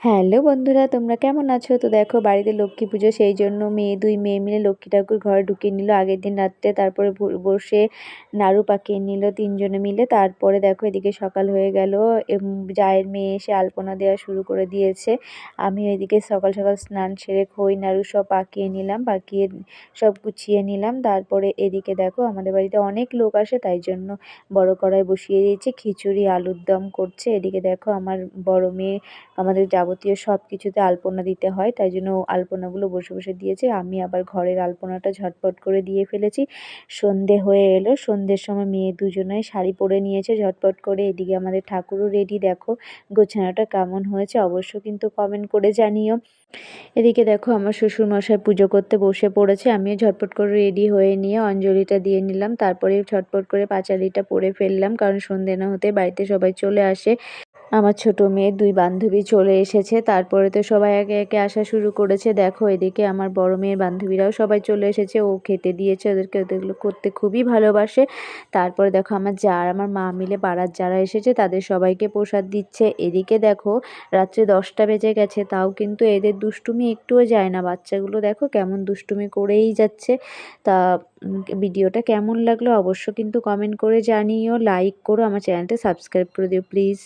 Hello বন্ধুরা, তোমরা কেমন আছো? তো দেখো বাড়িতে লক্ষ্মী পুজো, সেই জন্য দুই মেয়ে মিলে লক্ষ্মী ঠাকুর ঘরে ঢুকিয়ে নিল আগের দিন রাত্রে। তারপরে বসে নাড়ু পাকিয়ে নিল তিনজনে মিলে। তারপরে দেখো এদিকে সকাল হয়ে গেল, জায়ের মেয়ে এসে আলপনা দেওয়া শুরু করে দিয়েছে। আমি এদিকে সকাল সকাল স্নান সেরে খই নাড়ু সব পাকিয়ে নিলাম, পাকিয়ে সব গুছিয়ে নিলাম। তারপরে এদিকে দেখো আমাদের বাড়িতে অনেক লোক আসে, তাই জন্য বড় কড়াই বসিয়ে দিয়েছি, খিচুড়ি আলুর দম করছে। এদিকে দেখো আমার বড় মেয়ে আমাদের যাবতীয় সব কিছুতে আলপনা দিতে হয়, তাই জন্য আলপনাগুলো বসে বসে দিয়েছে। আমি আবার ঘরের আলপনাটা ঝটপট করে দিয়ে ফেলেছি। সন্ধে হয়ে এলো, সন্ধ্যের সময় মেয়ে দুজনাই শাড়ি পরে নিয়েছে ঝটপট করে। এদিকে আমাদের ঠাকুরও রেডি, দেখো গোছানোটা কেমন হয়েছে অবশ্য কিন্তু কমেন্ট করে জানিও। এদিকে দেখো আমার শ্বশুরমশাই পুজো করতে বসে পড়েছে, আমিও ঝটপট করে রেডি হয়ে নিয়ে অঞ্জলিটা দিয়ে নিলাম। তারপরে ঝটপট করে পাঁচালিটা পরে ফেললাম, কারণ সন্ধে না হতে বাড়িতে সবাই চলে আসে। আমার ছোট মেয়ের দুই বান্ধবী চলে এসেছে, তারপরে তো সবাই একে একে আসা শুরু করেছে। দেখো এদিকে আমার বড় মেয়ের বান্ধবীরাও সবাই চলে এসেছে, ও খেতে দিয়েছে ওদেরকে, ওদেরগুলো করতে খুবই ভালোবাসে। তারপরে দেখো আমার যা আর আমার মা মিলে পাড়ার যারা এসেছে তাদের সবাইকে প্রসাদ দিচ্ছে। এদিকে দেখো রাত্রে 10টা বেজে গেছে, তাও কিন্তু এদের দুষ্টুমি একটুও যায় না। বাচ্চাগুলো দেখো কেমন দুষ্টুমি করেই যাচ্ছে। তা ভিডিওটা কেমন লাগলো অবশ্য কিন্তু কমেন্ট করে জানিও, লাইক করো, আমার চ্যানেলটা সাবস্ক্রাইব করে দিও প্লিজ।